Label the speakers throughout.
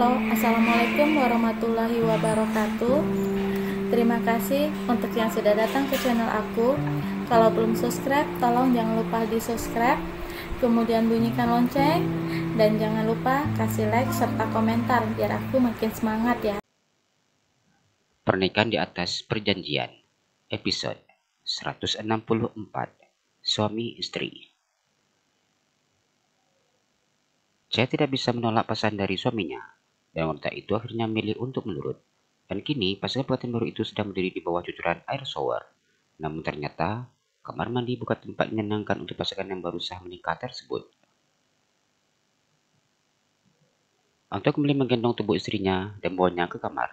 Speaker 1: Halo, Assalamualaikum warahmatullahi wabarakatuh. Terima kasih untuk yang sudah datang ke channel aku. Kalau belum subscribe, tolong jangan lupa di subscribe, kemudian bunyikan lonceng, dan jangan lupa kasih like serta komentar biar aku makin semangat ya.
Speaker 2: Pernikahan di atas perjanjian, episode 164, suami istri. Saya tidak bisa menolak pesan dari suaminya, dan wanita itu akhirnya memilih untuk menurut. Dan kini pasangan pengantin baru itu sedang berdiri di bawah cucuran air shower. Namun ternyata, kamar mandi bukan tempat menyenangkan untuk pasangan yang baru sah menikah tersebut. Anto kembali menggendong tubuh istrinya dan bawanya ke kamar.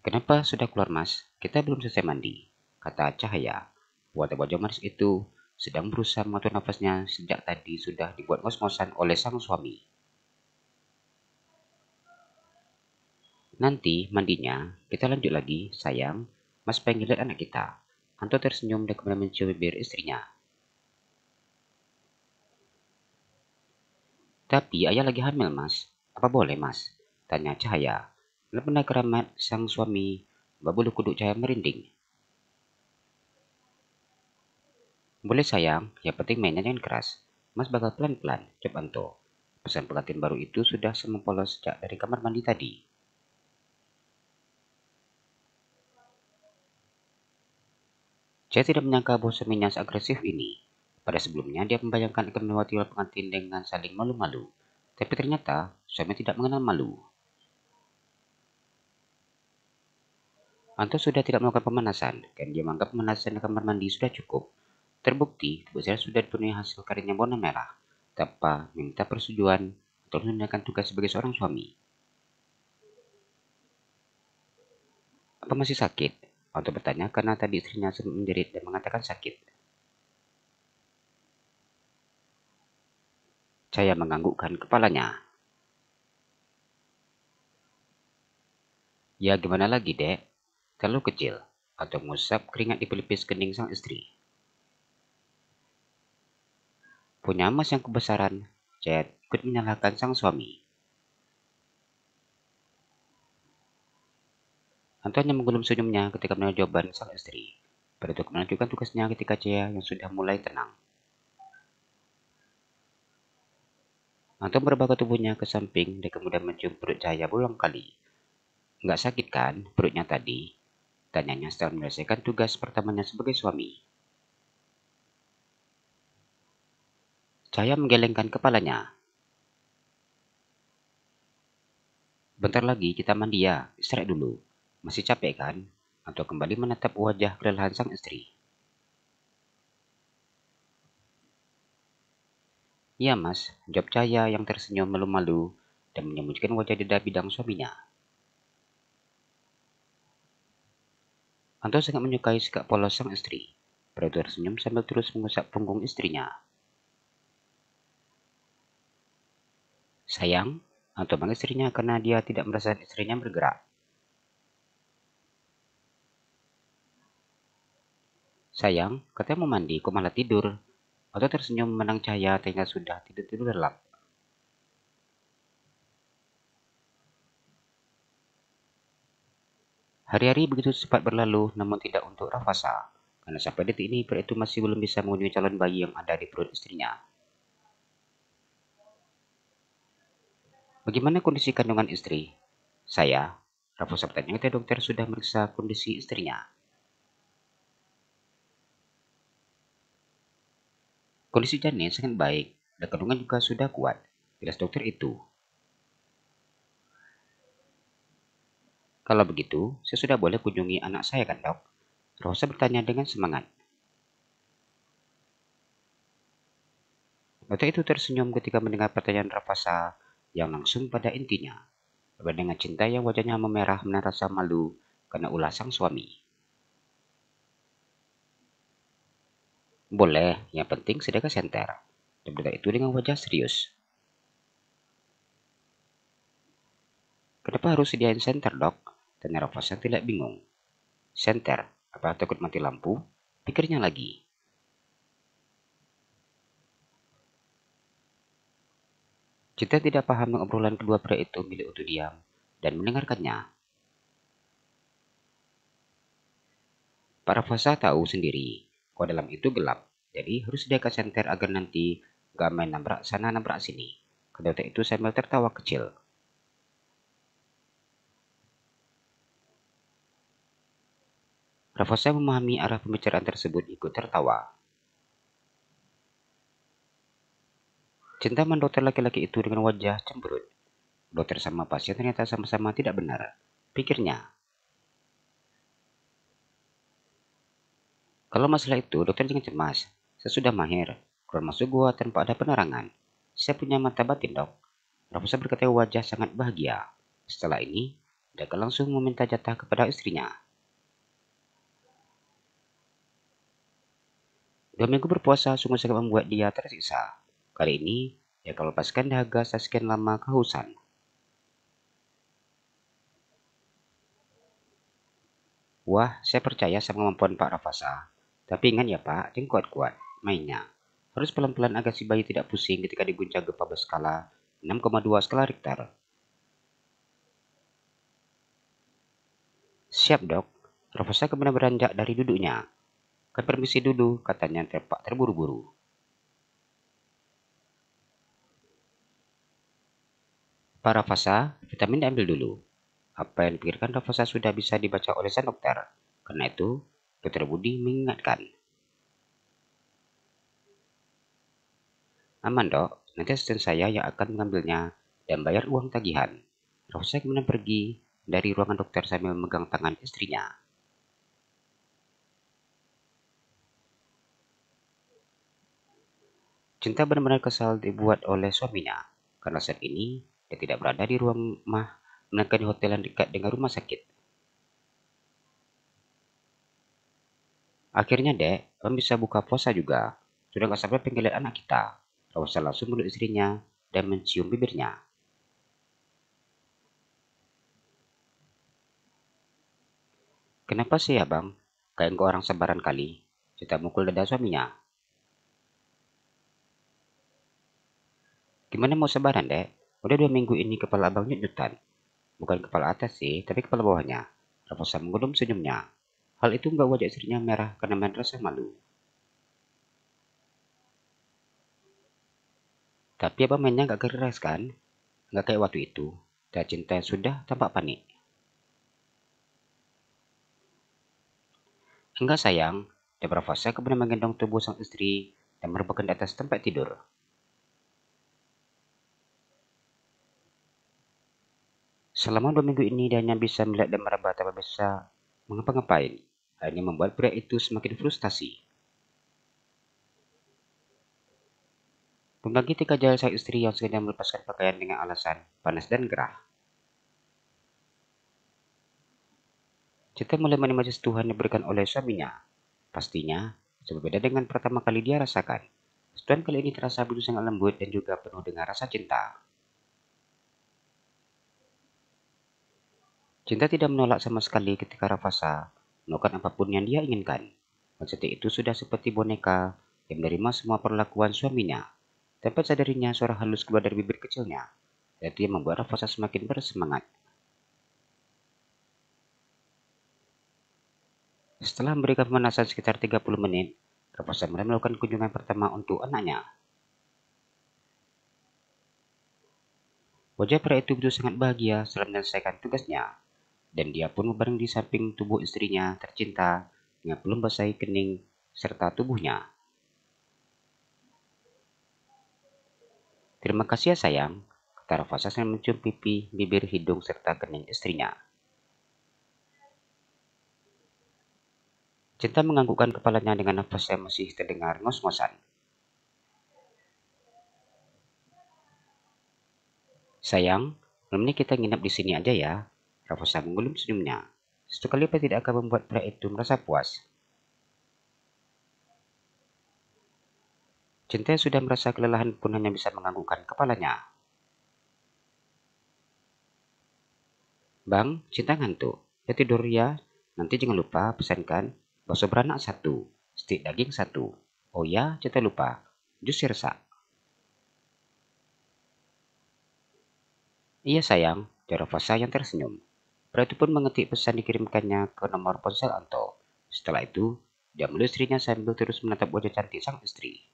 Speaker 2: "Kenapa sudah keluar, Mas? Kita belum selesai mandi," kata Cahaya. Wajah manis itu sedang berusaha mengatur nafasnya sejak tadi sudah dibuat ngos-ngosan oleh sang suami. "Nanti mandinya kita lanjut lagi, sayang. Mas pengen lihat anak kita." Anto tersenyum dan kemudian mencium bibir istrinya. "Tapi ayah lagi hamil, Mas. Apa boleh, Mas?" tanya Cahaya. Dalam benda keramat sang suami, bulu kuduk Cahaya merinding. "Boleh sayang, yang penting mainnya jangan keras. Mas bakal pelan-pelan," jawab Anto. Pesan pengantin baru itu sudah semempolos sejak dari kamar mandi tadi. Saya tidak menyangka bahwa suaminya seagresif ini. Pada sebelumnya dia membayangkan akan melewati pengantin dengan saling malu-malu. Tapi ternyata suami tidak mengenal malu. Anto sudah tidak melakukan pemanasan, dan dia menganggap pemanasan di kamar mandi sudah cukup. Terbukti, tubuh saya sudah dipenuhi hasil karirnya warna merah, tanpa minta persetujuan atau menunaikan tugas sebagai seorang suami. "Apa masih sakit?" Anto bertanya karena tadi istrinya sempat menjerit dan mengatakan sakit. Saya menganggukkan kepalanya. "Ya gimana lagi, Dek? Terlalu kecil," atau mengusap keringat di pelipis kening sang istri. "Punya Mas yang kebesaran," Chat ikut menyalahkan sang suami. Anto hanya menggulung senyumnya ketika mendengar jawaban sang istri. Pada itu melanjutkan tugasnya ketika Cia yang sudah mulai tenang. Anto berbalik tubuhnya ke samping dan kemudian mencium perut Cahaya berulang kali. "Nggak sakit kan perutnya tadi?" tanyanya setelah menyelesaikan tugas pertamanya sebagai suami. Cahaya menggelengkan kepalanya. "Bentar lagi kita mandi ya, istirahat dulu. Masih capek kan?" Atau kembali menatap wajah kelelahan sang istri. "Iya Mas," jawab Cahaya yang tersenyum malu-malu dan menyembunyikan wajah dada bidang suaminya. Anto sangat menyukai sikap polos sang istri. Pada itu tersenyum sambil terus mengusap punggung istrinya. "Sayang," Anto panggil istrinya karena dia tidak merasa istrinya bergerak. "Sayang, katanya mau mandi, kok malah tidur?" Anto tersenyum memandang Cahaya ternyata sudah tidur-tidur lelap. Hari-hari begitu cepat berlalu, namun tidak untuk Rafasa. Karena sampai detik ini pria itu masih belum bisa mengunjungi calon bayi yang ada di perut istrinya. "Bagaimana kondisi kandungan istri?" "Saya," Rafasa bertanya ketika dokter sudah meriksa kondisi istrinya. "Kondisi janin sangat baik, dan kandungan juga sudah kuat," jelas dokter itu. "Kalau begitu, saya sudah boleh kunjungi anak saya kan dok?" Rafasa bertanya dengan semangat. Dokter itu tersenyum ketika mendengar pertanyaan Rafasa yang langsung pada intinya. Berbeda dengan cinta yang wajahnya memerah menahan rasa malu karena ulah sang suami. "Boleh, yang penting sedekah senter," dan dokter itu dengan wajah serius. "Kenapa harus sediain senter dok?" tanya Rafasa tidak bingung. "Senter? Apa takut mati lampu?" pikirnya lagi. Cinta tidak paham obrolan kedua pria itu milik untuk diam dan mendengarkannya. Para Fasa tahu sendiri kalau dalam itu gelap, jadi harus sediakan senter agar nanti gak main nabrak sana nabrak sini. Kata itu sambil tertawa kecil. Raffasa memahami arah pembicaraan tersebut ikut tertawa. Cinta mendokter laki-laki itu dengan wajah cemberut. Dokter sama pasien ternyata sama-sama tidak benar, pikirnya. Kalau masalah itu, dokter jangan cemas. Saya sudah mahir, keluar masuk gua tanpa ada penerangan. Saya punya mata batin, dok. Raffasa berkata wajah sangat bahagia. Setelah ini, dia akan langsung meminta jatah kepada istrinya. 2 minggu berpuasa sungguh sangat membuat dia tersiksa. Kali ini, dia akan melepaskan dahaga sekian lama kehausan. Wah, saya percaya sama kemampuan Pak Raffasa. Tapi ingat ya Pak, jangan kuat-kuat mainnya. Harus pelan-pelan agar si bayi tidak pusing ketika diguncang gempa berskala 6,2 skala Richter. Siap dok. Raffasa kemudian beranjak dari duduknya. Kan permisi dulu, katanya terpak terburu-buru. Pak Raffasa, vitamin diambil dulu. Apa yang dipikirkan Raffasa sudah bisa dibaca oleh sang dokter. Karena itu, Dokter Budi mengingatkan. Aman dok, nanti asisten saya yang akan mengambilnya dan bayar uang tagihan. Raffasa kemudian pergi dari ruangan dokter sambil memegang tangan istrinya. Cinta benar-benar kesal dibuat oleh suaminya, karena saat ini dia tidak berada di rumah, melainkan di hotel yang dekat dengan rumah sakit. Akhirnya dek, kamu bisa buka puasa juga. Sudah gak sabar pengen lihat anak kita. Raffasa langsung meluk istrinya dan mencium bibirnya. Kenapa sih ya bang? Kayak engkau orang sabaran kali. Cinta mukul dada suaminya. Gimana mau sabaran dek? Udah 2 minggu ini kepala abang nyut-nyutan. Bukan kepala atas sih, tapi kepala bawahnya. Raffasa menggelum senyumnya. Hal itu membuat wajah istrinya merah karena main rasa malu. Tapi abang mainnya gak keras kan? Gak kayak waktu itu. Dan cinta sudah tampak panik. Enggak sayang, dan Raffasa kemudian menggendong tubuh sang istri dan merebahkan di atas tempat tidur. Selama 2 minggu ini dia hanya bisa melihat dan meraba tanpa bisa mengapa-ngapain. Hal ini membuat pria itu semakin frustasi. Membagi kejayaan sang istri yang sengaja melepaskan pakaian dengan alasan panas dan gerah. Cinta mulai menikmati sentuhan yang diberikan oleh suaminya. Pastinya, berbeda dengan pertama kali dia rasakan. Sentuhan kali ini terasa begitu sangat lembut dan juga penuh dengan rasa cinta. Cinta tidak menolak sama sekali ketika Raffasa melakukan apapun yang dia inginkan. Wanita itu sudah seperti boneka yang menerima semua perlakuan suaminya. Tanpa sadarinya suara halus keluar dari bibir kecilnya. Dan dia membuat Raffasa semakin bersemangat. Setelah memberikan pemanasan sekitar 30 menit, Raffasa mulai melakukan kunjungan pertama untuk anaknya. Wajah pria itu begitu sangat bahagia setelah menyelesaikan tugasnya. Dan dia pun berbaring di samping tubuh istrinya tercinta dengan belum basahi kening serta tubuhnya. Terima kasih ya sayang, kata Raffasa sambil mencium pipi, bibir, hidung, serta kening istrinya. Cinta menganggukkan kepalanya dengan nafas yang masih terdengar ngos-ngosan. Sayang, malam ini kita nginap di sini aja ya. Raffasa menggulung senyumnya. Satu kali apa tidak akan membuat pria itu merasa puas. Cinta yang sudah merasa kelelahan pun hanya bisa menganggukkan kepalanya. Bang, Cinta ngantuk. Ya tidur ya. Nanti jangan lupa pesankan bakso beranak 1, stik daging 1. Oh ya, Cinta lupa. Jus sirsa. Iya sayang, jawab Fasa yang tersenyum. Pria itu pun mengetik pesan dikirimkannya ke nomor ponsel Anto. Setelah itu, dia meluk istrinya sambil terus menatap wajah cantik sang istri.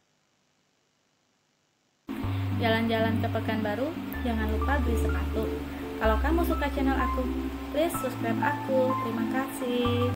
Speaker 1: Jalan-jalan ke Pekanbaru, jangan lupa beli sepatu. Kalau kamu suka channel aku, please subscribe aku. Terima kasih.